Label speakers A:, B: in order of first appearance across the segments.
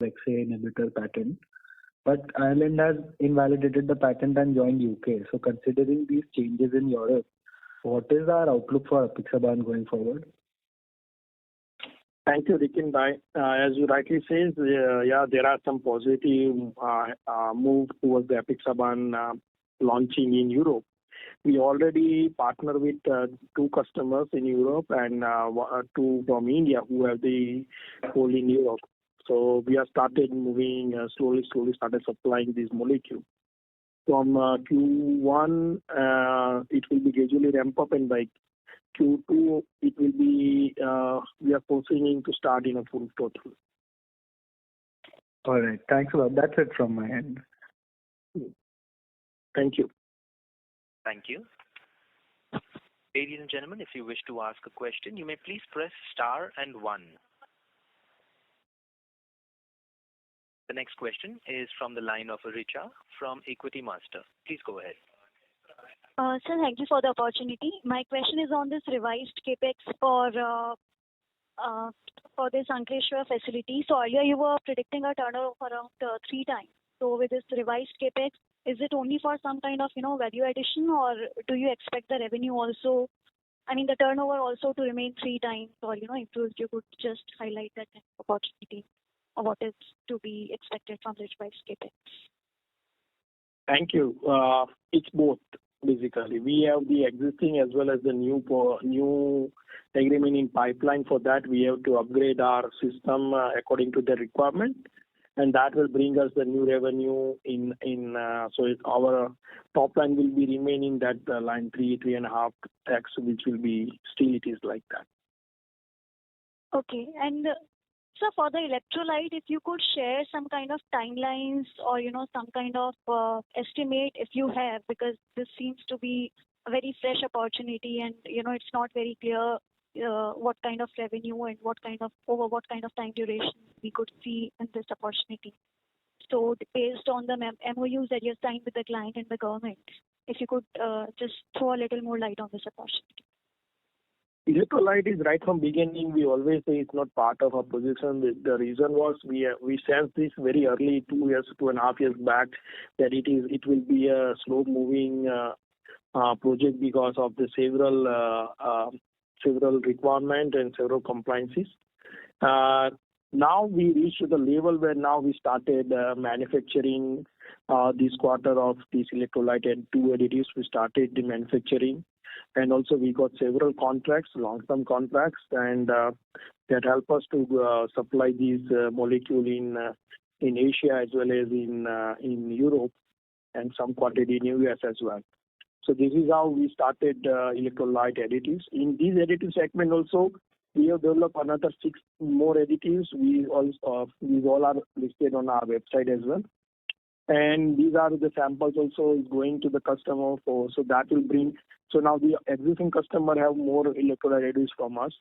A: XA inhibitor patent, but Ireland has invalidated the patent and joined UK. So considering these changes in Europe, what is our outlook for apixaban going forward?
B: Thank you, Rikin Bhai. As you rightly says, there are some positive move towards the apixaban launching in Europe. We already partner with 2 customers in Europe and 2 from India who have the hold in Europe. So we have started moving slowly started supplying this molecule. From Q1, it will be gradually ramp up, and by Q2, it will be, we are foreseeing to start in a full total.
A: All right. Thanks a lot. That's it from my end.
B: Thank you.
C: Thank you. Ladies and gentlemen, if you wish to ask a question, you may please press star and 1. The next question is from the line of Richa from Equity Master. Please go ahead.
D: Sir, thank you for the opportunity. My question is on this revised capex for this Ankleshwar facility. So earlier you were predicting a turnover of around 3 times. So with this revised capex, is it only for some kind of value addition, or do you expect the revenue also, the turnover also to remain 3 times, or if you could just highlight that opportunity, or what is to be expected from this revised capex?
B: Thank you. It's both. Basically, we have the existing as well as the new agreement in pipeline. For that, we have to upgrade our system according to the requirement, and that will bring us the new revenue in. So our top line will be remaining that line 3.5x, which will be still it is like that.
D: Okay, and so for the electrolyte, if you could share some kind of timelines or, some kind of estimate if you have, because this seems to be a very fresh opportunity and, it's not very clear what kind of revenue and over what kind of time duration we could see in this opportunity. So based on the MOUs that you signed with the client and the government, if you could just throw a little more light on this opportunity.
B: Electrolyte is right from beginning. We always say it's not part of our position. The reason was we sensed this very early, 2.5 years back, that it will be a slow moving project because of the several requirements and several compliances. Now we reached the level where now we started manufacturing this quarter of this electrolyte and 2 additives. We started the manufacturing. And also we got several contracts, long-term contracts, and that help us to supply these molecule in Asia as well as in Europe, and some quantity in US as well. So this is how we started electrolyte additives. In these additive segment also, we have developed another 6 more additives. These all are listed on our website as well. And these are the samples also is going to the customer so that will bring. So now the existing customer have more electrolyte additives from us,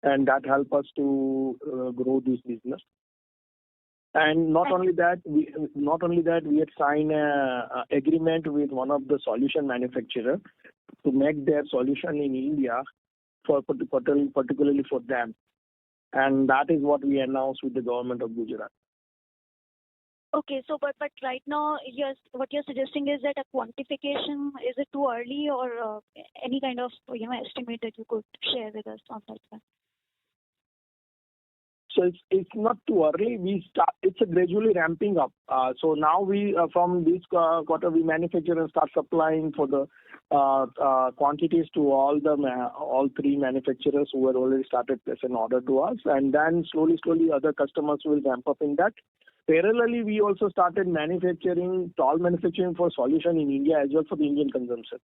B: and that help us to grow this business. And not only that, we had signed a agreement with one of the solution manufacturer to make their solution in India particularly for them. And that is what we announced with the government of Gujarat.
D: Okay, so but right now, yes, what you're suggesting is that a quantification, is it too early, or any kind of estimate that you could share with us on that one?
B: So it's not too early. It's a gradually ramping up. So now we from this quarter we manufacture and start supplying for the quantities to all 3 manufacturers who had already started placing order to us, and then slowly other customers will ramp up in that. Parallelly, we also started toll manufacturing for solution in India as well for the Indian consumption.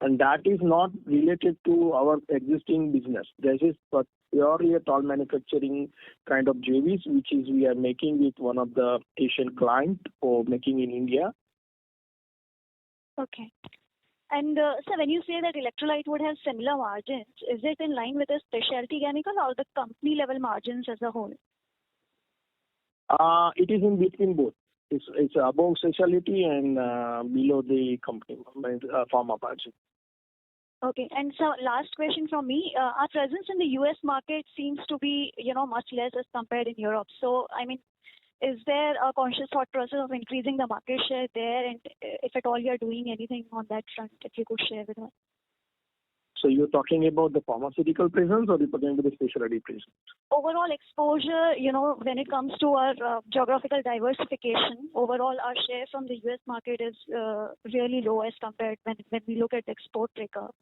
B: And that is not related to our existing business. This is purely a toll manufacturing kind of JVs, which is we are making with one of the Asian client for making in India.
D: Okay. And so when you say that electrolyte would have similar margins, is it in line with the specialty chemical or the company level margins as a whole?
B: It is in between both. It's above specialty and below the company pharma margin.
D: Okay, and so last question from me. Our presence in the US market seems to be, much less as compared in Europe. So, is there a conscious thought process of increasing the market share there? And if at all you're doing anything on that front, if you could share with us.
B: So you're talking about the pharmaceutical presence or you're talking about the specialty presence?
D: Overall exposure, when it comes to our geographical diversification, overall our share from the US market is really low as compared when we look at the export breakup.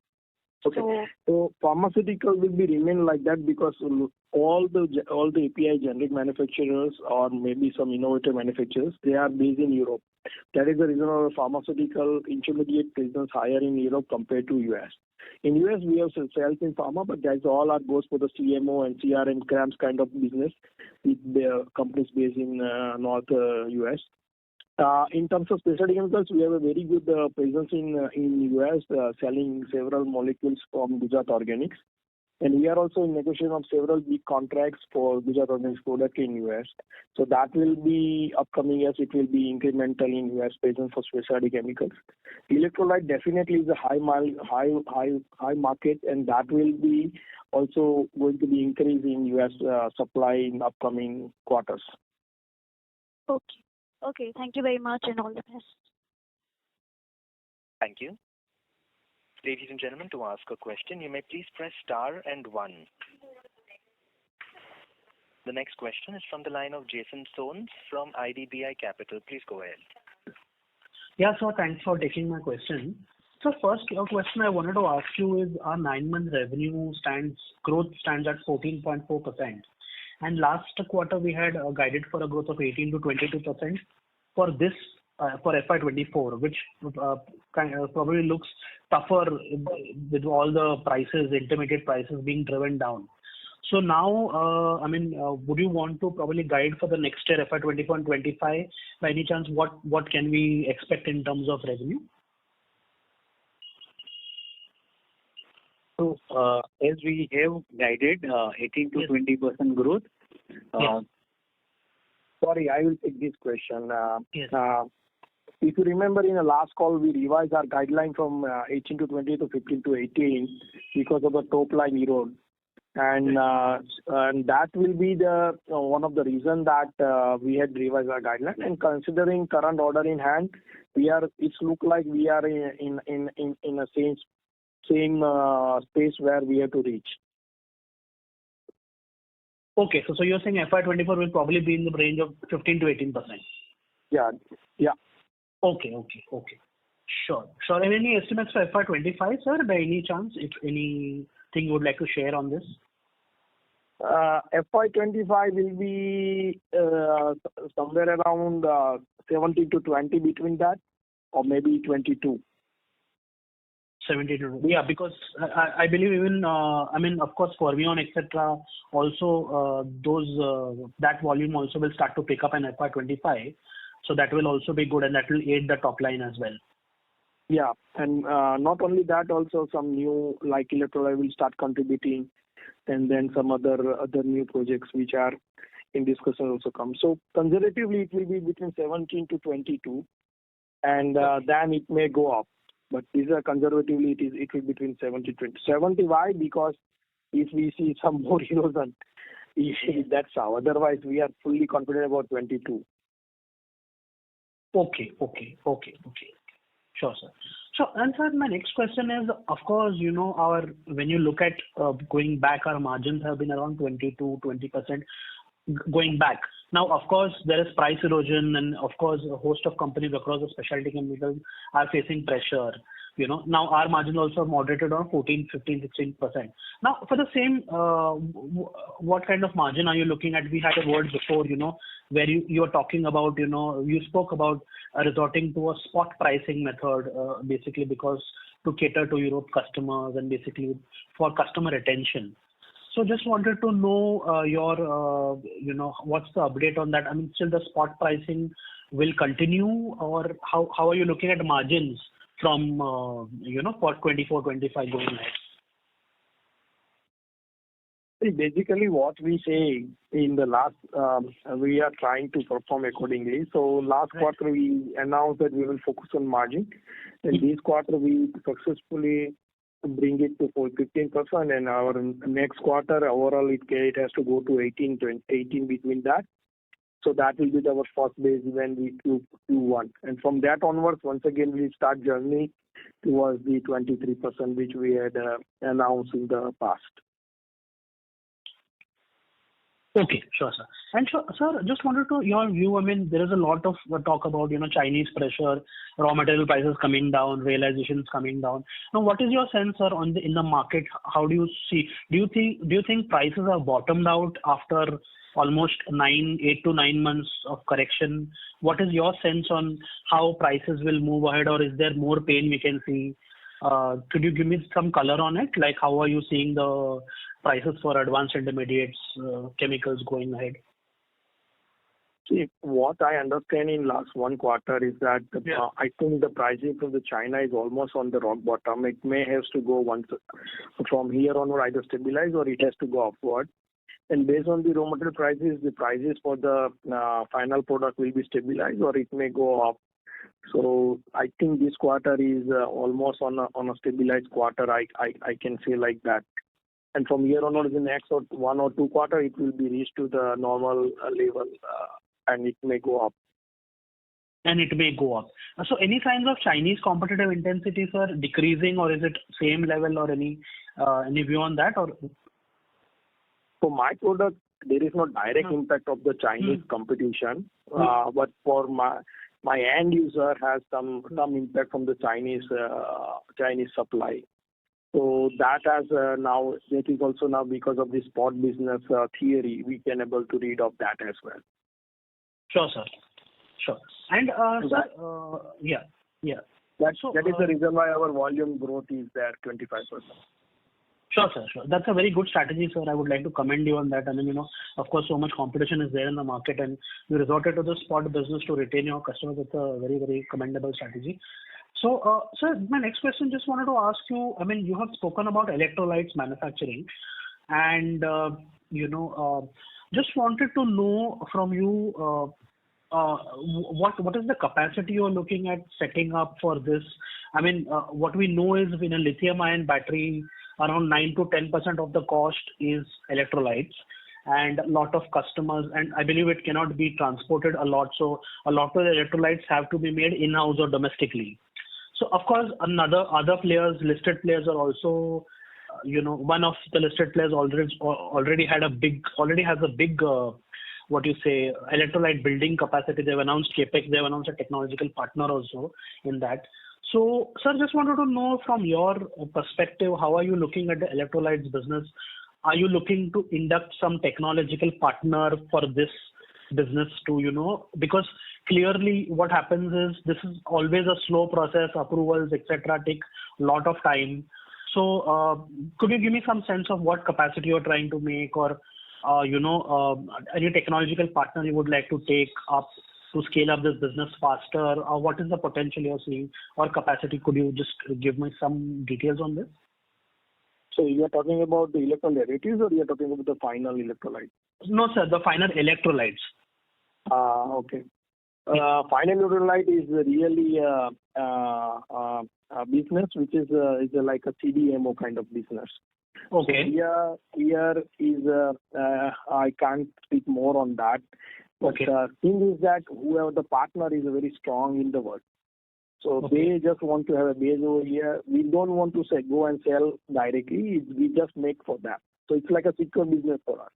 B: Okay. So pharmaceutical will be remain like that because all the API generic manufacturers or maybe some innovative manufacturers, they are based in Europe. That is the reason our pharmaceutical intermediate presence higher in Europe compared to US. In US, we have sales in pharma, but that's all our goes for the CMO and CRM CRAMS kind of business with the companies based in North US. In terms of specialty chemicals, we have a very good presence in US, selling several molecules from Gujarat Organics. And we are also in negotiation of several big contracts for Gujarat Organics product in US. So that will be upcoming years. It will be incremental in US presence for specialty chemicals. Electrolyte definitely is a high market, and that will be also going to be increased in US supply in upcoming quarters.
D: Okay. Thank you very much and all the best.
C: Thank you. Ladies and gentlemen, to ask a question, you may please press star and 1. The next question is from the line of Jason Soans from IDBI Capital. Please go ahead.
E: Yeah, so thanks for taking my question. So first question I wanted to ask you is our 9-month revenue growth stands at 14.4%. And last quarter we had guided for a growth of 18 to 22% for this for FY24, which probably looks tougher with all the prices, intermediate prices being driven down. So now, would you want to probably guide for the next year, FY24 and 25? By any chance, what can we expect in terms of revenue?
F: So, as we have guided 18 to 20% growth.
E: Yes.
B: Sorry, I will take this question.
E: Yes.
B: If you remember in the last call, we revised our guideline from 18 to 20 to 15 to 18 because of the top line erode. And that will be the one of the reasons that we had revised our guideline. And considering current order in hand, it looks like we are in a same space where we have to reach.
E: Okay, so you're saying FY24 will probably be in the range of 15 to 18%.
B: Yeah.
E: Okay. Sure. And any estimates for FY25, sir, by any chance? If anything you would like to share on this?
B: FY25 will be somewhere around 17 to 20 between that, or maybe 22.
E: 72. Yeah, because I believe even, of course, Fermion, etc., also that volume also will start to pick up in FY25. So that will also be good and that will aid the top line as well.
B: Yeah, and not only that, also some new, like electrolyte will start contributing, and then some other new projects which are in discussion also come. So conservatively, it will be between 17 to 22, and then it may go up. But these are conservatively, it will be between 70 to 20. 70 why? Because if we see some more erosion, that's how. Otherwise, we are fully confident about 22.
E: Okay. Sure, sir. So, and sir, my next question is, of course, when you look at going back, our margins have been around 20% going back. Now, of course, there is price erosion, and of course, a host of companies across the specialty chemicals are facing pressure. Now our margins also moderated on 14, 15, 16%. Now, for the same, what kind of margin are you looking at? We had a word before, where you were talking about, you spoke about resorting to a spot pricing method, basically because to cater to Europe customers and basically for customer retention. So just wanted to know your, what's the update on that? Still the spot pricing will continue, or how are you looking at margins from, for 24, 25 going ahead?
B: Basically, what we say in the last, we are trying to perform accordingly. So last quarter, we announced that we will focus on margin. And this quarter, we successfully bring it to 15%. And our next quarter, overall, it has to go to 18 between that. So that will be our first base when we Q1. And from that onwards, once again, we start journey towards the 23%, which we had announced in the past.
E: Okay, sure, sir. And sir, just wanted to your view. I mean, there is a lot of talk about Chinese pressure, raw material prices coming down, realizations coming down. Now, what is your sense, sir, in the market? How do you see? Do you think prices have bottomed out after almost 8 to 9 months of correction? What is your sense on how prices will move ahead, or is there more pain we can see? Could you give me some color on it? Like, how are you seeing the prices for advanced intermediates, chemicals going ahead?
B: See, what I understand in last one quarter is that I think the pricing from the China is almost on the rock bottom. It may have to go once from here onward, either stabilize or it has to go upward. And based on the raw material prices, the prices for the final product will be stabilized or it may go up. So I think this quarter is almost on a stabilized quarter. I can say like that. And from here onward, the next 1 or 2 quarter, it will be reached to the normal level, and it may go up.
E: And it may go up. So any signs of Chinese competitive intensity, sir, decreasing, or is it same level, or any view on that? Or
B: for my product, there is no direct impact of the Chinese competition, but for my end user has some impact from the Chinese supply. So that that is also now because of the spot business theory, we can able to read of that as well.
E: Sure, sir. Sure. And sir,
B: That is the reason why our volume growth is there, 25%.
E: Sure, sir. Sure. That's a very good strategy, sir. I would like to commend you on that. I mean, of course, so much competition is there in the market, and you resorted to the spot business to retain your customers. It's a very, very commendable strategy. So, sir, my next question, just wanted to ask you, I mean, you have spoken about electrolytes manufacturing, and, just wanted to know from you, what is the capacity you're looking at setting up for this? I mean, what we know is in a lithium-ion battery, around 9 to 10% of the cost is electrolytes, and a lot of customers, and I believe it cannot be transported a lot. So a lot of the electrolytes have to be made in-house or domestically. So of course, other players, listed players are also, one of the listed players already has a big electrolyte building capacity. They've announced CapEx. They've announced a technological partner also in that. So, sir, just wanted to know from your perspective, how are you looking at the electrolytes business? Are you looking to induct some technological partner for this business to, because clearly what happens is this is always a slow process, approvals, etc. take a lot of time. So, could you give me some sense of what capacity you're trying to make, or, any technological partner you would like to take up to scale up this business faster, or what is the potential you're seeing or capacity? Could you just give me some details on this?
B: So you are talking about the electrolytes, or you are talking about the final electrolyte?
E: No, sir, the final electrolytes.
B: Okay. Final electrolyte is really a business which is like a CDMO kind of business.
E: Okay.
B: So here is I can't speak more on that. But thing is that whoever the partner is very strong in the world. So they just want to have a base over here. We don't want to go and sell directly. We just make for them. So it's like a secure business for us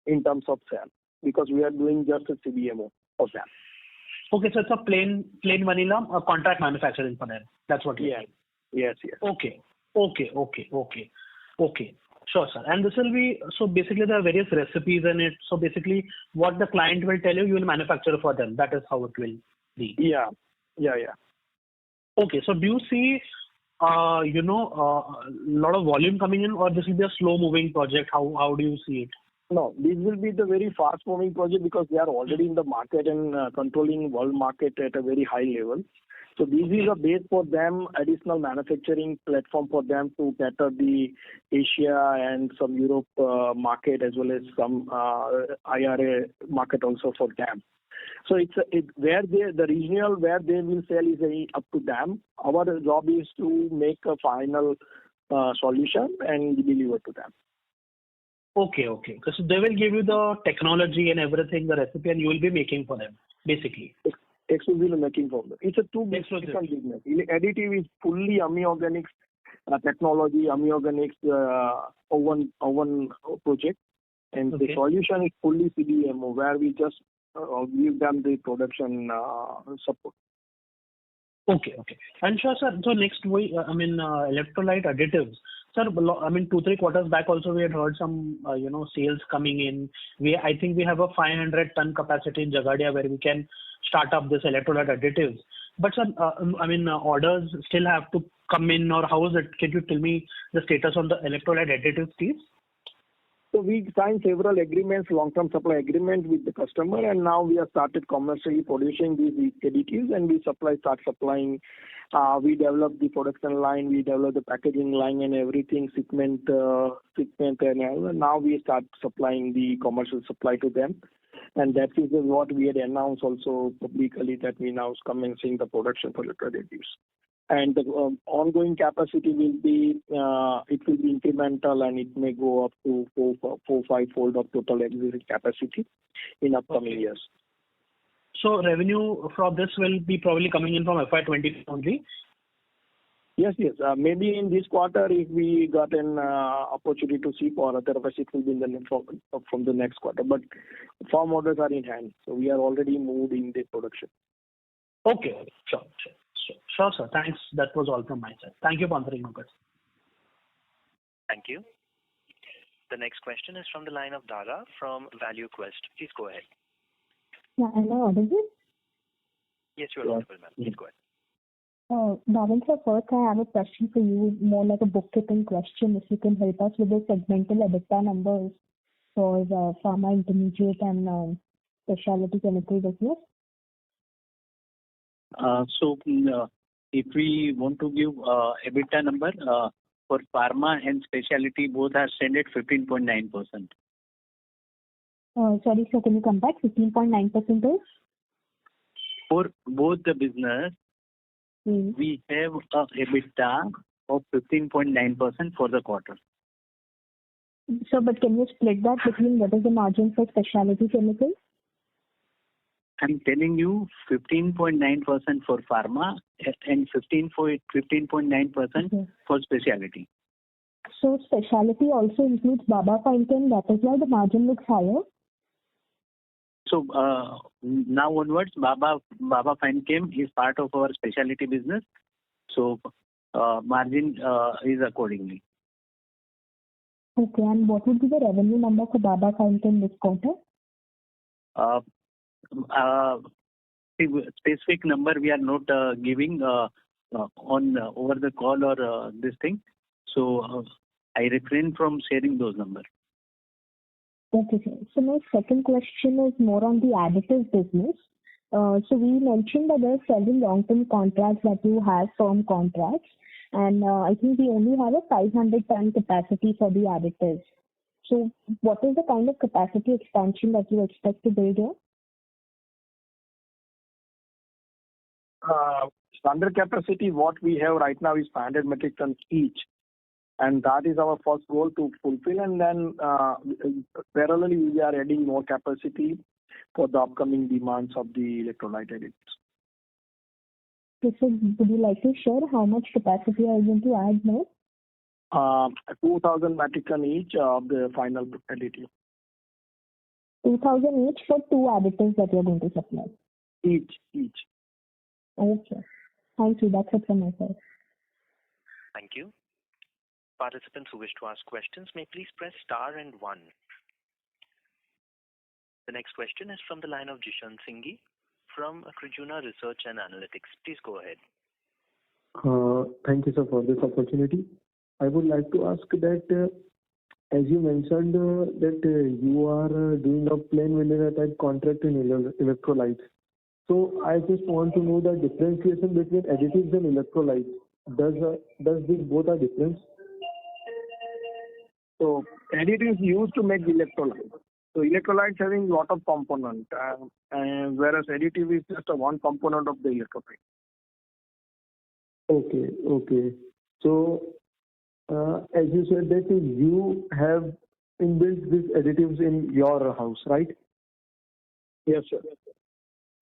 B: in terms of sale, because we are doing just a CDMO for them.
E: Okay, so it's a plain vanilla contract manufacturing for them. That's what you're saying.
B: Yes.
E: Okay. Sure, sir. And this will be, so basically there are various recipes in it. So basically what the client will tell you, you will manufacture for them. That is how it will be.
B: Yeah.
E: Okay, so do you see, a lot of volume coming in, or this will be a slow moving project? How do you see it?
B: No, this will be the very fast moving project because they are already in the market and controlling world market at a very high level. So this is a base for them, additional manufacturing platform for them to cater the Asia and some Europe market, as well as some IRA market also for them. So the regional where they will sell is up to them. Our job is to make a final solution and deliver to them.
E: Okay. So they will give you the technology and everything, the recipe, and you will be making for them, basically.
B: Exclusively making for them. It's a different business. Additive is fully Ami Organics technology, Ami Organics oven project, and the solution is fully CDMO, where we just give them the production support.
E: Okay. And sure, sir. So next electrolyte additives. Sir, 2-3 quarters back also we had heard some, sales coming in. I think we have a 500-ton capacity in Jagadia where we can start up this electrolyte additives. But sir, orders still have to come in, or how is it? Can you tell me the status on the electrolyte additives, please?
B: So we signed several agreements, long-term supply agreements with the customer, and now we have started commercially producing these additives, and we start supplying. We develop the production line, we develop the packaging line and everything, shipment and all. And now we start supplying the commercial supply to them. And that is what we had announced also publicly, that we now commencing the production for additives. And the ongoing capacity will be incremental, and it may go up to 4-5 fold of total existing capacity in upcoming years.
E: So revenue from this will be probably coming in from FY20 only?
B: Yes. Maybe in this quarter, if we got an opportunity to see, or otherwise it will be in from the next quarter. But firm orders are in hand, so we are already moved in the production.
E: Okay. Sure, sir. Thanks. That was all from my side. Thank you for answering my question.
C: Thank you. The next question is from the line of Dara from Value Quest. Please go ahead.
G: Yeah, am I audible?
C: Yes, you are audible, ma'am. Please go ahead.
G: Bhavin sir, first I have a question for you, more like a bookkeeping question. If you can help us with the segmental EBITDA numbers for the pharma intermediate and specialty chemical business.
F: So if we want to give EBITDA number for pharma and specialty, both are stand at 15.9%.
G: Sorry, sir, can you come back? 15.9% is?
F: For both the business, we have a EBITDA of 15.9% for the quarter.
G: So, but can you split that between what is the margin for specialty chemicals?
F: I'm telling you 15.9% for pharma and 15.9% for specialty.
G: So specialty also includes Baba Fine Chem, that is why the margin looks higher?
F: So now onwards, Baba Fine Chem is part of our specialty business. So margin is accordingly.
G: Okay, and what would be the revenue number for Baba Fine Chem this quarter?
F: Specific number we are not giving on over the call or this thing. So I refrain from sharing those numbers.
G: Okay, sir. So my second question is more on the additives business. So we mentioned that there are several long-term contracts that you have, firm contracts, and I think we only have a 500-ton capacity for the additives. So what is the kind of capacity expansion that you expect to build here?
B: Standard capacity, what we have right now is 500 metric tons each. And that is our first goal to fulfill. And then parallelly, we are adding more capacity for the upcoming demands of the electrolyte additives.
G: Okay, so would you like to share how much capacity are you going to add now?
B: 2,000 metric ton each of the final additive.
G: 2,000 each for 2 additives that you are going to supply?
B: Each.
G: Okay. Thank you. That's it from my side.
C: Thank you. Participants who wish to ask questions may please press star and 1. The next question is from the line of Jishan Singhi from Krijuna Research and Analytics. Please go ahead.
H: Thank you, sir, for this opportunity. I would like to ask that, as you mentioned, that you are doing a plain vanilla type contract in electrolytes. So I just want to know the differentiation between additives and electrolytes. Does these both are different?
B: So additives used to make the electrolyte. So electrolytes having lot of components, and whereas additive is just a one component of the electrolyte.
H: Okay. So as you said that you have inbuilt these additives in your house, right?
B: Yes, sir.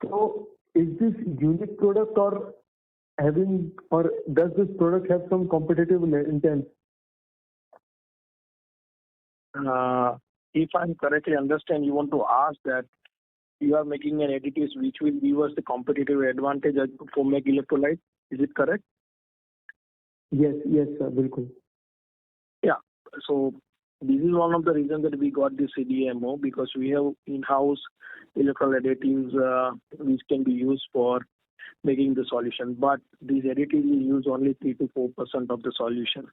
H: So is this unique product or does this product have some competitive intent?
B: If I'm correctly understand, you want to ask that you are making an additives which will give us the competitive advantage for make electrolyte. Is it correct?
H: Yes, sir, bilkul.
B: Yeah. So this is one of the reasons that we got this CDMO, because we have in-house electrolyte additives which can be used for making the solution. But these additives will use only 3 to 4% of the solution.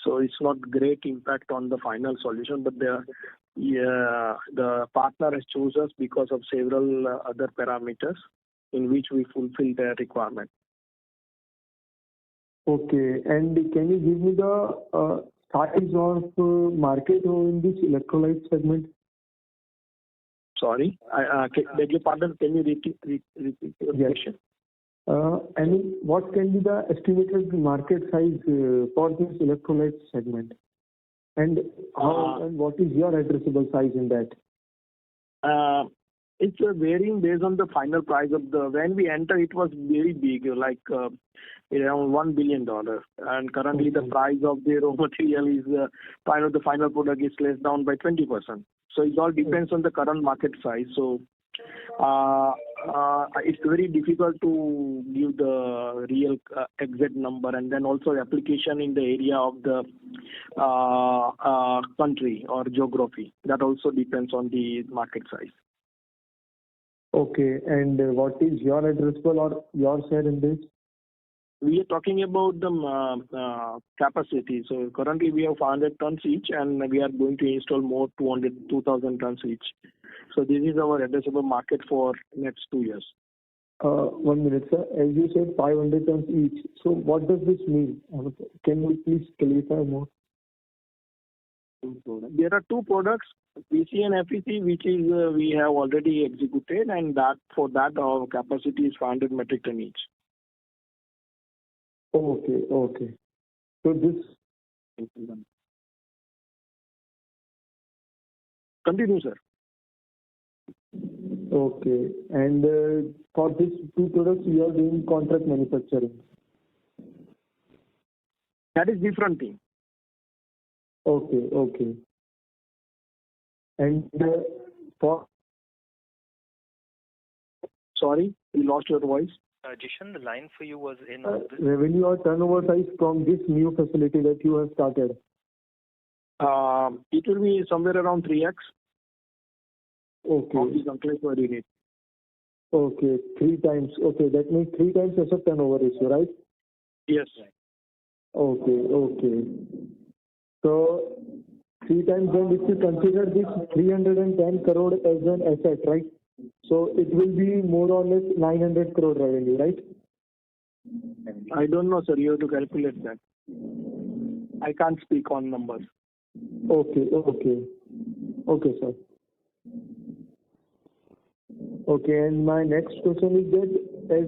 B: So it's not great impact on the final solution, but the partner has chosen us because of several other parameters in which we fulfill their requirement.
H: Okay, and can you give me the size of market in this electrolyte segment?
B: Sorry, I beg your pardon. Can you repeat your question?
H: I mean, what can be the estimated market size for this electrolyte segment? And what is your addressable size in that?
B: It's varying based on the final price of when we enter, it was very big, like around $1 billion. And currently the price of the raw material is, the final product is less down by 20%. So it all depends on the current market size. So it's very difficult to give the real exact number, and then also application in the area of the country or geography. That also depends on the market size.
H: Okay, and what is your addressable or your share in this?
B: We are talking about the capacity. So currently we have 500 tons each, and we are going to install more 2,000 tons each. So this is our addressable market for next 2 years.
H: 1 minute, sir. As you said, 500 tons each. So what does this mean? Can you please clarify more?
B: There are 2 products, PC and FEC, which is we have already executed, and for that our capacity is 500 metric ton each.
H: Okay. So this.
B: Continue, sir.
H: Okay, and for these 2 products, you are doing contract manufacturing.
B: That is different thing.
H: Okay. And for.
B: Sorry, we lost your voice.
C: Jishan, the line for you was in
H: revenue or turnover size from this new facility that you have started?
B: It will be somewhere around 3x.
H: Okay.
B: Of the Ankleshwar unit.
H: Okay, 3 times. Okay, that means 3 times as a turnover ratio, right?
B: Yes.
H: Okay. So 3 times, then if you consider this 310 crore as an asset, right? So it will be more or less 900 crore revenue, right?
B: I don't know, sir. You have to calculate that. I can't speak on numbers.
H: Okay, sir. Okay, and my next question is that as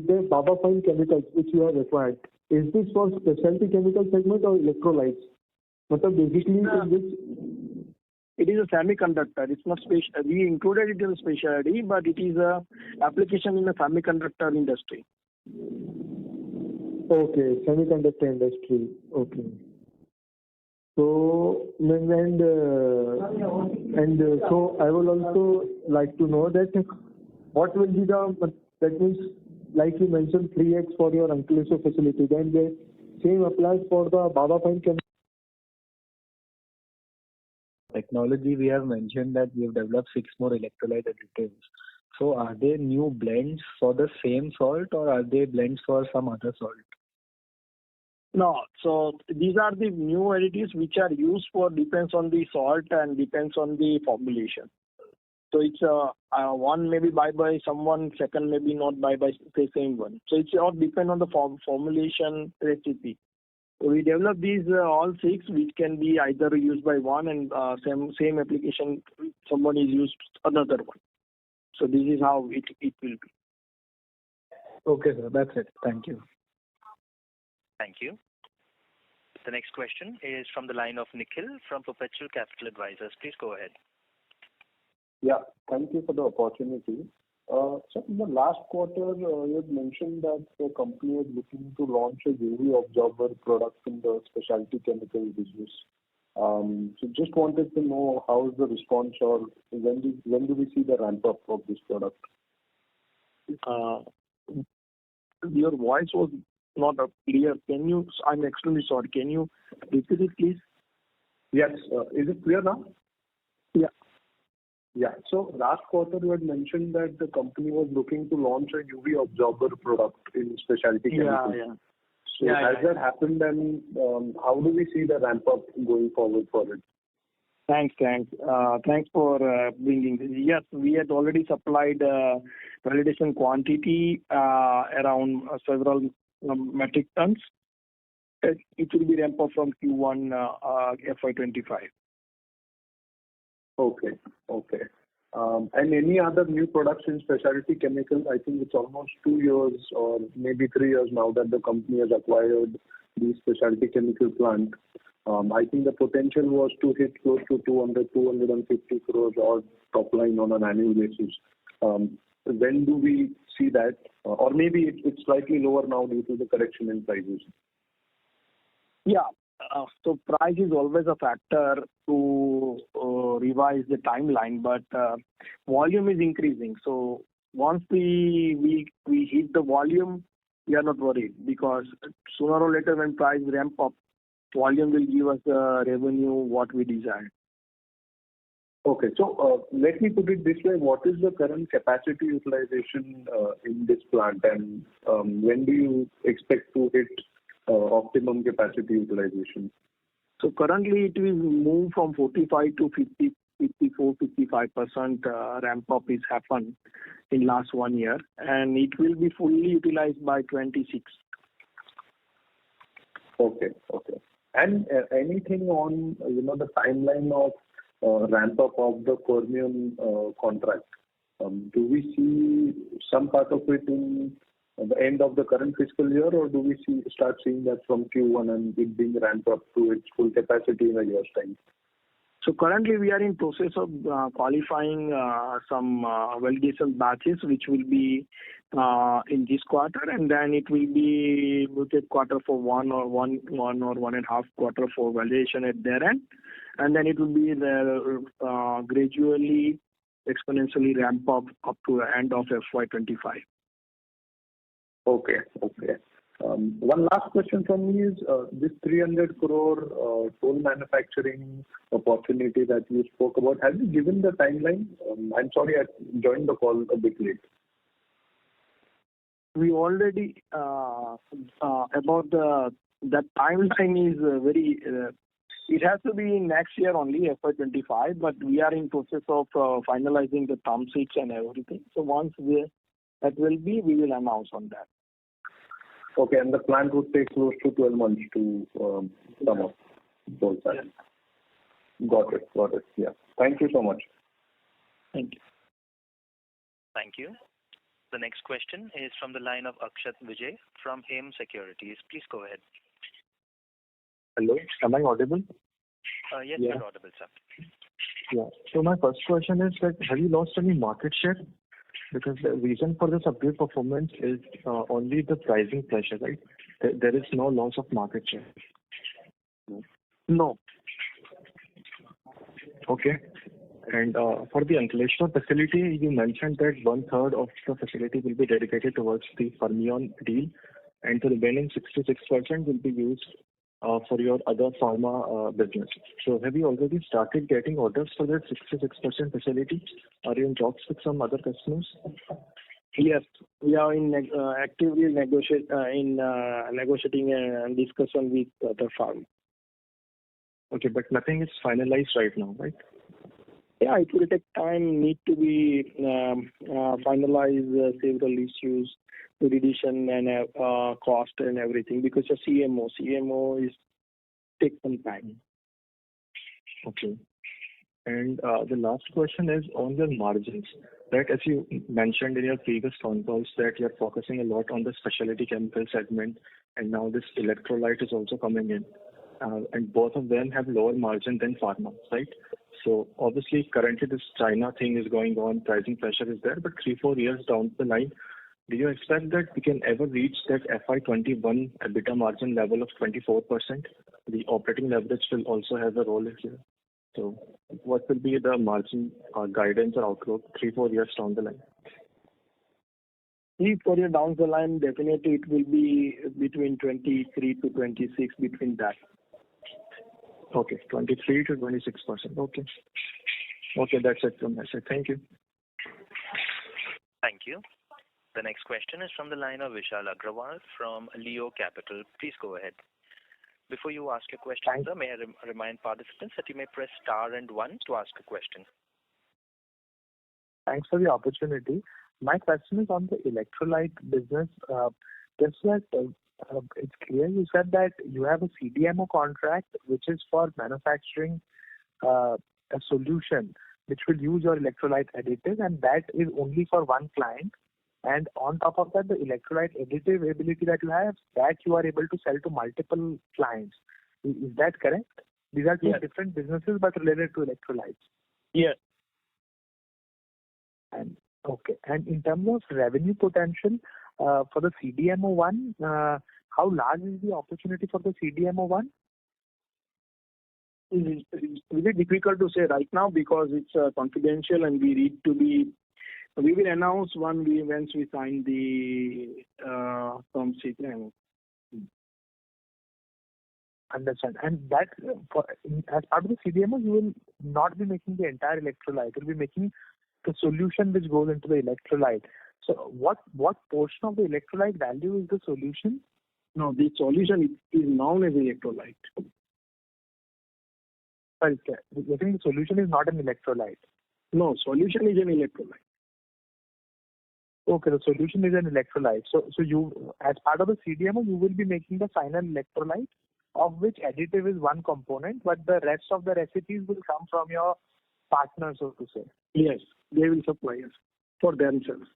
H: the Baba Fine chemicals which you have acquired, is this for specialty chemical segment or electrolytes? But basically,
B: it is a semiconductor. It's not special. We included it in specialty, but it is a application in the semiconductor industry.
H: Okay, semiconductor industry. Okay. So so I will also like to know that what will be that means, like you mentioned, 3x for your Ankleshwar facility. Then the same applies for the Baba Fine chemical.
A: Technology, we have mentioned that we have developed 6 more electrolyte additives. So are they new blends for the same salt, or are they blends for some other salt?
B: No. So these are the new additives which are used for depends on the salt and depends on the formulation. So it's one maybe buy by someone, second maybe not buy by the same one. So it's all depend on the formulation recipe. So we develop these all 6 which can be either used by one and same application someone is used another one. So this is how it will be.
A: Okay, sir. That's it. Thank you.
C: Thank you. The next question is from the line of Nikhil from Perpetual Capital Advisors. Please go ahead.
I: Yeah, thank you for the opportunity. So in the last quarter, you had mentioned that the company was looking to launch a UV absorber product in the specialty chemical business. So just wanted to know how is the response, or when do we see the ramp up of this product?
B: Your voice was not clear. I'm extremely sorry. Can you repeat it, please?
I: Yes. Is it clear now?
B: Yeah.
I: Yeah. So last quarter, you had mentioned that the company was looking to launch a UV absorber product in specialty chemicals.
B: Yeah.
I: So has that happened, and how do we see the ramp up going forward for it?
B: Thanks for bringing this. Yes, we had already supplied validation quantity around several metric tons. It will be ramp up from Q1 FY25.
I: Okay. And any other new products in specialty chemicals? I think it's almost 2 years or maybe 3 years now that the company has acquired the specialty chemical plant. I think the potential was to hit close to 250 crores or top line on an annual basis. When do we see that? Or maybe it's slightly lower now due to the correction in prices.
B: Yeah. So price is always a factor to revise the timeline, but volume is increasing. So once we hit the volume, we are not worried, because sooner or later when price ramp up, volume will give us the revenue what we desire.
I: Okay. So let me put it this way. What is the current capacity utilization in this plant, and when do you expect to hit optimum capacity utilization?
B: So currently it will move from 45 to 50, 54, 55% ramp up is happened in last 1 year, and it will be fully utilized by 26.
I: Okay. And anything on the timeline of ramp up of the Chromium contract? Do we see some part of it in the end of the current fiscal year, or do we start seeing that from Q1 and it being ramped up to its full capacity in a year's time?
B: So currently we are in process of qualifying some validation batches, which will be in this quarter, and then it will be within quarter for one or 1.5 quarter for validation at their end, and then it will be gradually exponentially ramp up to the end of FY25.
I: Okay. One last question from me is this 300 crore toll manufacturing opportunity that you spoke about. Have you given the timeline? I'm sorry, I joined the call a bit late.
B: We already about the timeline is very. It has to be next year only, FY25, but we are in process of finalizing the term sheets and everything. So once that will be, we will announce on that.
I: Okay, and the plant would take close to 12 months to come up. Both sides. Yeah. Got it. Yeah. Thank you so much.
B: Thank you.
C: Thank you. The next question is from the line of Akshat Vijay from Hem Securities. Please go ahead.
J: Hello, am I audible?
C: Yes, you're audible, sir.
J: Yeah. So my first question is that have you lost any market share? Because the reason for the subdued performance is only the pricing pressure, right? There is no loss of market share.
B: No.
J: Okay. And for the Ankleshwar facility, you mentioned that 1/3 of the facility will be dedicated towards the Fermion deal, and the remaining 66% will be used for your other pharma business. So have you already started getting orders for that 66% facility? Are you in talks with some other customers?
B: Yes, we are actively negotiating and discussion with other firms.
J: Okay, but nothing is finalized right now, right?
B: Yeah, it will take time. Need to be finalize several issues, reduction and cost and everything, because a CMO is take some time.
J: Okay. And the last question is on your margins. Right, as you mentioned in your previous phone calls that you're focusing a lot on the specialty chemical segment, and now this electrolyte is also coming in. and both of them have lower margin than pharma, right? So obviously, currently this China thing is going on, pricing pressure is there, but 3-4 years down the line, do you expect that we can ever reach that FY21 EBITDA margin level of 24%? The operating leverage will also have a role here. So what will be the margin guidance or outlook 3-4 years down the line?
B: 3-4 years down the line, definitely it will be between 23 to 26, between that.
J: Okay, 23 to 26%. Okay. Okay, that's it from my side. Thank you.
C: Thank you. The next question is from the line of Vishal Agrawal from Leo Capital. Please go ahead. Before you ask your question, sir, may I remind participants that you may press star and 1 to ask a question.
K: Thanks for the opportunity. My question is on the electrolyte business. Just that it's clear you said that you have a CDMO contract which is for manufacturing a solution which will use your electrolyte additive, and that is only for one client. And on top of that, the electrolyte additive ability that you have, that you are able to sell to multiple clients. Is that correct? These are two different businesses but related to electrolytes.
B: Yes.
K: And okay. And in terms of revenue potential for the CDMO one, how large is the opportunity for the CDMO one?
B: It's really difficult to say right now because it's confidential and we will announce once we sign the term sheet.
K: Understand. And that as part of the CDMO, you will not be making the entire electrolyte. You will be making the solution which goes into the electrolyte. So what portion of the electrolyte value is the solution?
B: No, the solution is known as electrolyte.
K: Sorry, you think the solution is not an electrolyte?
B: No, solution is an electrolyte.
K: Okay, the solution is an electrolyte. So you, as part of the CDMO, you will be making the final electrolyte, of which additive is one component, but the rest of the recipes will come from your partner, so to say.
B: Yes, they will supply us for themselves.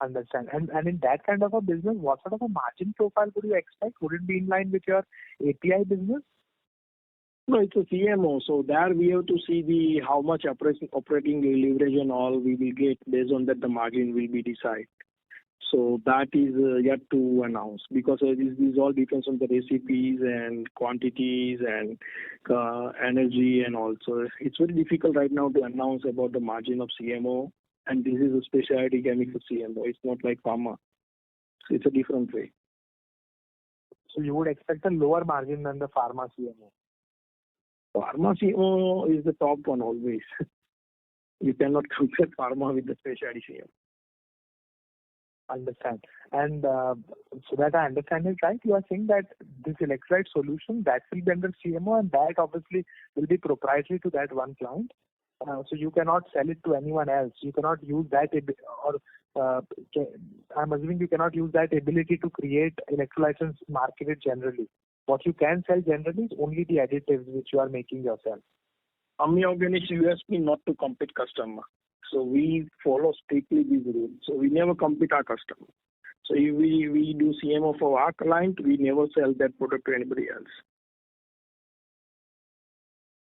K: Understand. And in that kind of a business, what sort of a margin profile would you expect? Would it be in line with your API business?
B: No, it's a CMO. So there we have to see how much operating leverage and all we will get. Based on that, the margin will be decided. So that is yet to announce because this all depends on the recipes and quantities and energy and all. So it's very difficult right now to announce about the margin of CMO. And this is a specialty chemical CMO. It's not like pharma. So it's a different way.
K: So you would expect a lower margin than the pharma CMO?
B: Pharma CMO is the top one always. You cannot compare pharma with the specialty CMO.
K: Understand. And so that I understand it right, you are saying that this electrolyte solution that will be under CMO and that obviously will be proprietary to that one client. So you cannot sell it to anyone else. You cannot use that, I'm assuming you cannot use that ability to create electrolytes and market it generally. What you can sell generally is only the additives which you are making yourself.
B: Ami Organics USP not to compete customer. So we follow strictly these rules. So we never compete our customer. So if we do CMO for our client, we never sell that product to anybody else.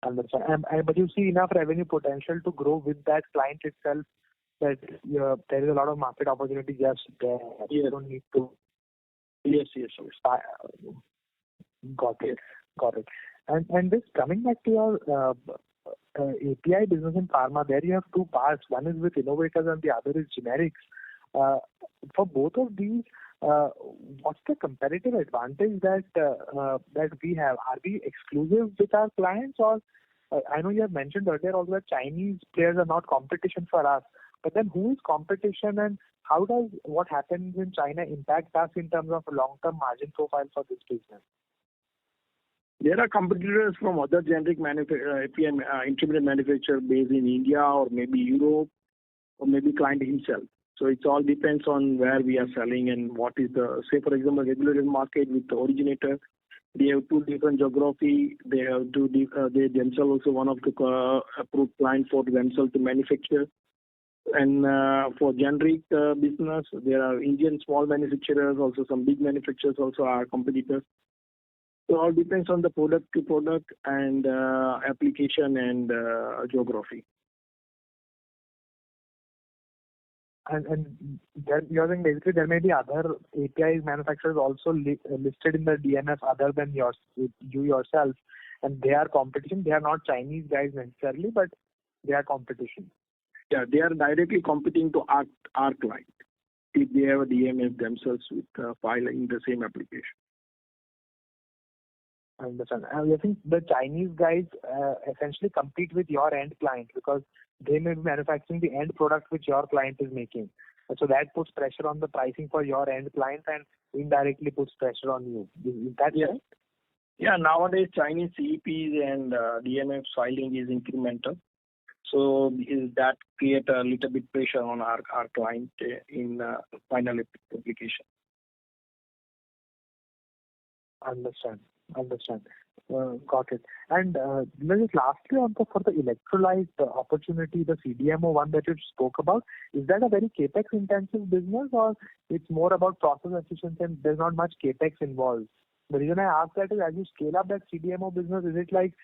K: Understand. But you see enough revenue potential to grow with that client itself that there is a lot of market opportunity just there.
B: Yes.
K: You don't need to.
B: Yes.
K: Got it. And this coming back to your API business in pharma, there you have two parts. One is with innovators and the other is generics. For both of these, what's the competitive advantage that we have? Are we exclusive with our clients, or I know you have mentioned earlier also that Chinese players are not competition for us. But then who is competition, and how does what happens in China impact us in terms of long-term margin profile for this business?
B: There are competitors from other generic API intermediate manufacturer based in India or maybe Europe or maybe client himself. So it all depends on where we are selling and what is the, say for example, regulated market with the originator. They have two different geography. They have they themselves also one of the approved client for themselves to manufacture. And for generic business, there are Indian small manufacturers, also some big manufacturers also are competitors. So all depends on the product to product and application and geography.
K: And there, you're saying basically there may be other API manufacturers also listed in the DMF other than you yourself, and they are competition. They are not Chinese guys necessarily, but they are competition.
B: Yeah, they are directly competing to our client if they have a DMF themselves with filing the same application.
K: I understand. I think the Chinese guys essentially compete with your end client because they may be manufacturing the end product which your client is making. And so that puts pressure on the pricing for your end client and indirectly puts pressure on you. Is that right?
B: Yeah, nowadays Chinese CEPs and DMF filing is incremental. So that create a little bit pressure on our client in final application.
K: Understand. Got it. And just lastly, for the electrolyte opportunity, the CDMO one that you spoke about, is that a very capex intensive business or it's more about process efficiency and there's not much capex involved? The reason I ask that is as you scale up that CDMO business, is it like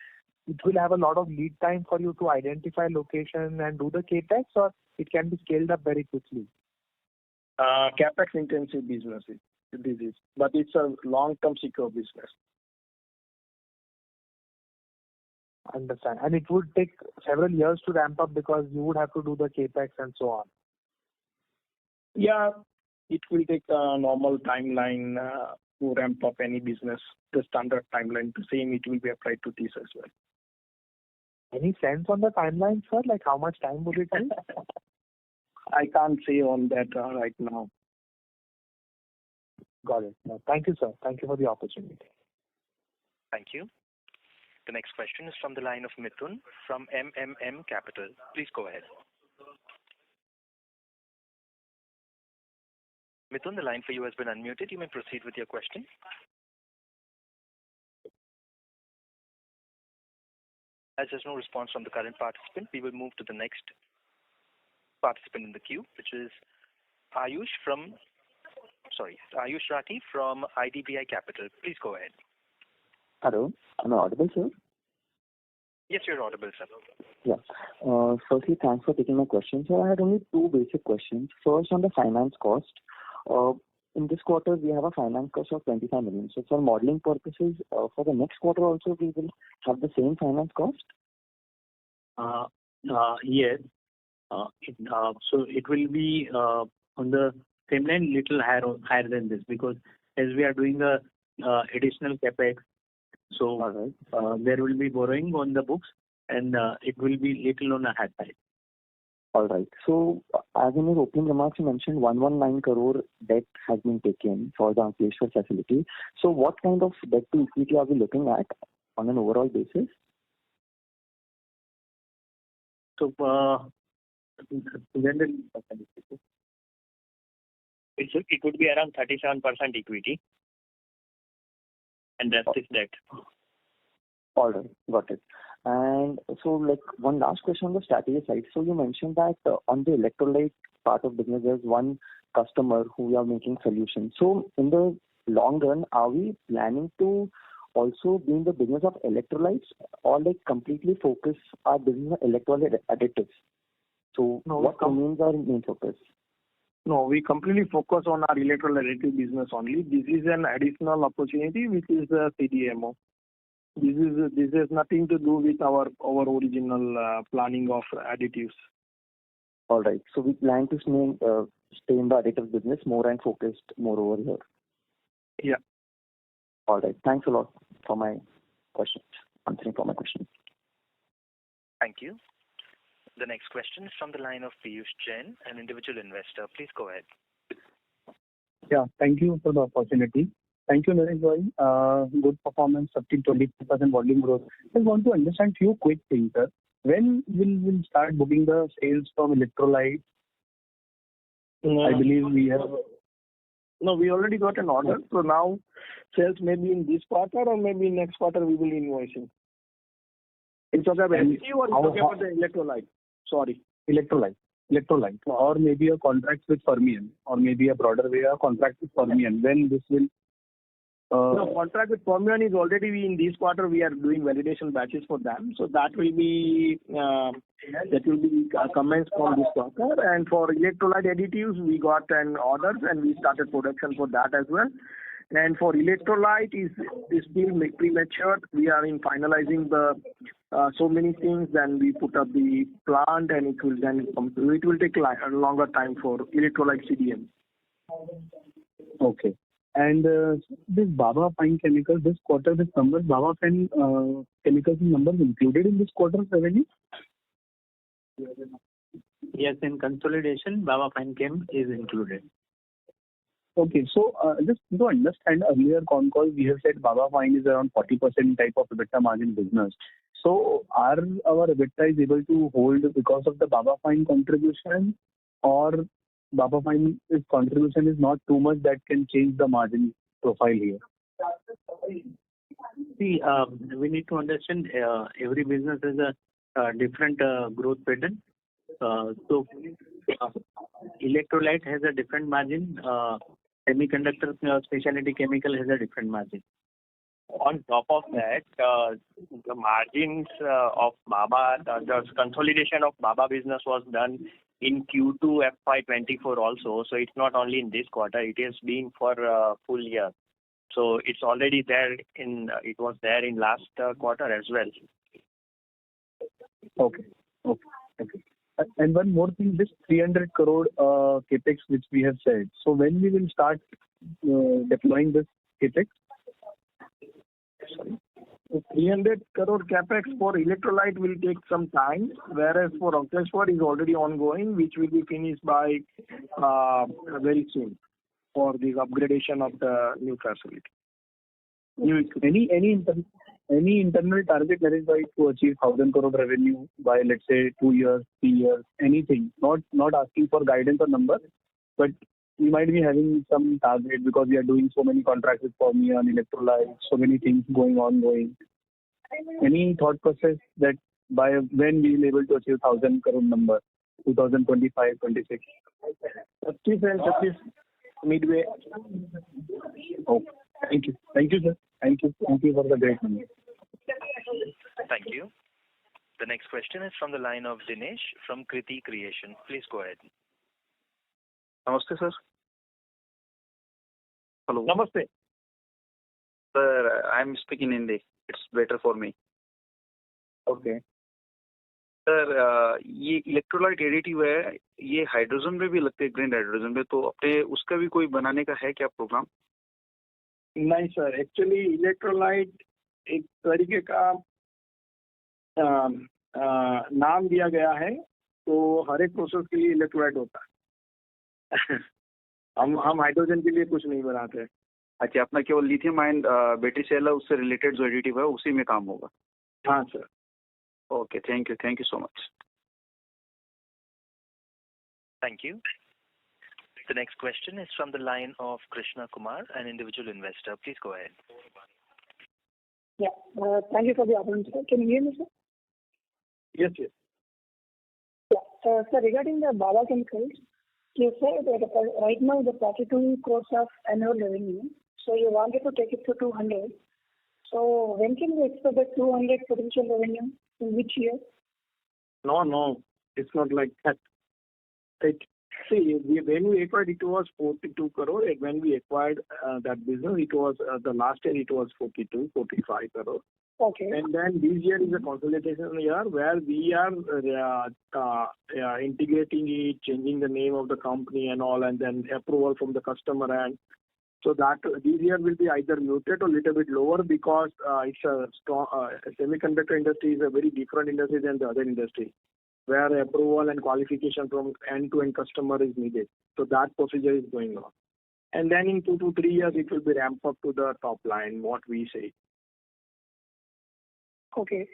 K: it will have a lot of lead time for you to identify location and do the capex, or it can be scaled up very quickly?
B: Capex intensive business this is, but it's a long-term secure business.
K: Understand. And it would take several years to ramp up because you would have to do the capex and so on.
B: Yeah, it will take a normal timeline to ramp up any business, the standard timeline. The same it will be applied to this as well.
K: Any sense on the timeline, sir? Like how much time would it take?
B: I can't say on that right now.
K: Got it. Thank you, sir. Thank you for the opportunity.
C: Thank you. The next question is from the line of Mithun from MMM Capital. Please go ahead. Mithun, the line for you has been unmuted. You may proceed with your question. As there's no response from the current participant, we will move to the next participant in the queue, which is Ayush Rathi from IDBI Capital. Please go ahead.
L: Hello, am I audible, sir?
C: Yes, you're audible, sir.
L: Yeah. Firstly, thanks for taking my question. So I had only two basic questions. First, on the finance cost. In this quarter, we have a finance cost of 25 million. So for modeling purposes, for the next quarter also, we will have the same finance cost?
F: Yes. So it will be on the same line, little higher than this, because as we are doing the additional capex, so there will be borrowing on the books, and it will be little on the high side.
L: All right. So as in your opening remarks, you mentioned 119 crore debt has been taken for the Ankleshwar facility. So what kind of debt to equity are we looking at on an overall basis?
F: So it would be around 37% equity, and that's its debt.
L: All right, got it. And so, like, one last question on the strategy side. So you mentioned that on the electrolyte part of business, there's one customer who we are making solutions. So in the long run, are we planning to also be in the business of electrolytes, or like completely focus our business on electrolyte additives? So what remains our main focus?
B: No, we completely focus on our electrolyte additive business only. This is an additional opportunity, which is the CDMO. This has nothing to do with our original planning of additives.
L: All right. So we plan to stay in the additives business more and focused more over here.
B: Yeah.
L: All right. Thanks a lot for my questions. Answering for my questions.
C: Thank you. The next question is from the line of Piyush Jain, an individual investor. Please go ahead.
M: Yeah. Thank you for the opportunity. Thank you, Naresh. Good performance, 15-20% volume growth. I want to understand few quick things, sir. When will we start booking the sales from electrolyte? I believe we have.
B: No, we already got an order. So now sales may be in this quarter or maybe next quarter we will invoicing. It's okay about LC or it's okay about the electrolyte? Sorry.
M: Electrolyte. Or maybe a contract with Fermion, or maybe a broader way, a contract with Fermion. When this will
B: The contract with Fermion is already in this quarter. We are doing validation batches for them, so that will be commenced from this quarter. And for electrolyte additives, we got an orders and we started production for that as well. And for electrolyte is still premature. We are in finalizing the so many things. Then we put up the plant, and it will take a longer time for electrolyte CDM.
M: Okay. And this Baba Fine Chemicals, this quarter, this numbers, Baba Fine Chemicals numbers included in this quarter's revenue?
F: Yes, in consolidation, Baba Fine Chem is included.
M: Okay, so just to understand, earlier con call we have said Baba Fine is around 40% type of EBITDA margin business. So are our EBITDA is able to hold because of the Baba Fine contribution, or Baba Fine's contribution is not too much that can change the margin profile here?
F: See, we need to understand every business has a different growth pattern. So electrolyte has a different margin. Semiconductor specialty chemical has a different margin.
N: On top of that, the margins of Baba, the consolidation of Baba business was done in Q2 FY24 also. So it's not only in this quarter; it has been for a full year. So it's already there it was there in last quarter as well.
M: Okay. And one more thing, this 300 crore capex which we have said. So when we will start deploying this capex?
B: Sorry. 300 crore capex for electrolyte will take some time, whereas for Ankleshwar is already ongoing, which will be finished by very soon for the upgradation of the new facility.
M: Any internal target that is right to achieve 1,000 crore revenue by, let's say, 2 years, 3 years, anything? Not asking for guidance or numbers, but we might be having some target because we are doing so many contracts with Fermion, electrolytes, so many things going. Any thought process that by when we will be able to achieve 1,000 crore number, 2025, 26?
B: At least midway.
M: Okay. Thank you, sir. Thank you for the great number.
C: Thank you. The next question is from the line of Dinesh from Kriti Creation. Please go ahead.
O: Namaste, sir. Hello.
B: Namaste.
O: Sir, I'm speaking Hindi. It's better for me.
B: Okay.
O: Sir ये electrolyte additive है, ये hydrogen में भी लगते हैं, green hydrogen में, तो अपने उसका भी कोई बनाने का है क्या प्रोग्राम?
B: नहीं सर, एक्चुअली इलेक्ट्रोलाइट एक तरीके का नाम दिया गया है, तो हर एक प्रोसेस के लिए इलेक्ट्रोलाइट होता है. हम हाइड्रोजन के लिए कुछ नहीं बनाते.
O: अच्छा, अपना केवल लिथियम आयन बैटरी सेल है, उससे रिलेटेड जो एडिटिव है उसी में काम होगा?
B: हाँ sir.
O: Okay, thank you so much.
C: Thank you. The next question is from the line of Krishna Kumar, an individual investor. Please go ahead.
P: Yeah, thank you for the opportunity. Can you hear me, sir?
B: Yes.
P: Yeah, sir, regarding the Baba Chemicals, you said that right now the 42 crores of annual revenue, so you wanted to take it to 200. So when can we expect the 200 potential revenue? In which year?
B: No, it's not like that. When we acquired it was 42 crore. When we acquired that business, it was the last year it was 42, 45 crore.
P: Okay.
B: And then this year is a consolidation year where we are integrating it, changing the name of the company and all, and then approval from the customer. And so that this year will be either muted or little bit lower because it's a strong semiconductor industry is a very different industry than the other industry, where approval and qualification from end-to-end customer is needed. So that procedure is going on. And then in 2 to 3 years, it will be ramped up to the top line, what we say.
P: Okay.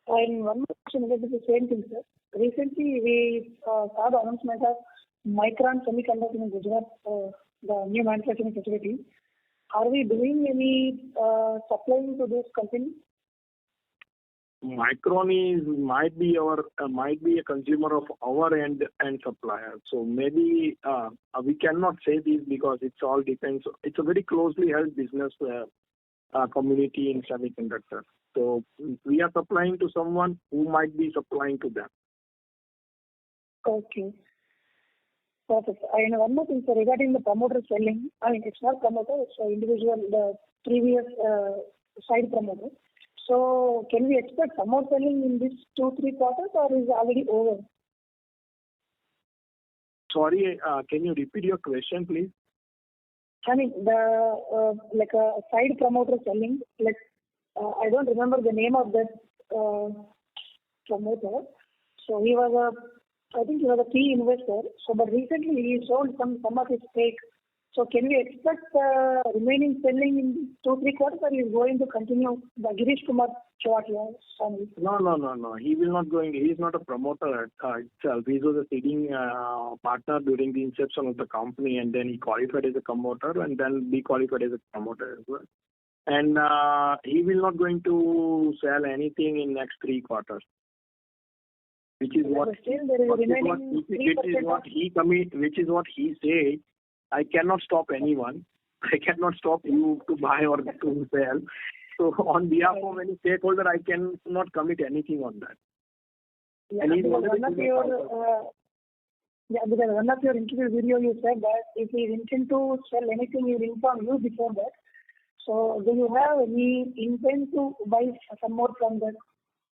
P: And one more question related to the same thing, sir. Recently, we saw the announcement of Micron Semiconductor in Gujarat, the new manufacturing facility. Are we doing any supplying to this company?
B: Micron might be a consumer of our end supplier. So maybe we cannot say this because it all depends. It's a very closely held business community in semiconductor. So we are supplying to someone who might be supplying to them.
P: Okay. Perfect. And one more thing, sir, regarding the promoter selling. I mean, it's not promoter, it's an individual, the previous side promoter. So can we expect some more selling in this 2-3 quarters, or is it already over?
B: Sorry, can you repeat your question, please?
P: I mean, the like a side promoter selling, like I don't remember the name of that promoter. So I think he was a key investor. So, but recently he sold some of his stake. So, can we expect remaining selling in 2-3 quarters, or is going to continue the Girish Kumar Chawatiya?
B: No. He will not going. He is not a promoter itself. He was a seeding partner during the inception of the company, and then he qualified as a promoter, and then de-qualified as a promoter as well. And he will not going to sell anything in next 3 quarters. Which is what he said. I cannot stop anyone. I cannot stop you to buy or to sell. So on behalf of any stakeholder, I cannot commit anything on that.
P: Yeah, because one of your interview video you said that if he intend to sell anything, he will inform you before that. So do you have any intent to buy some more from that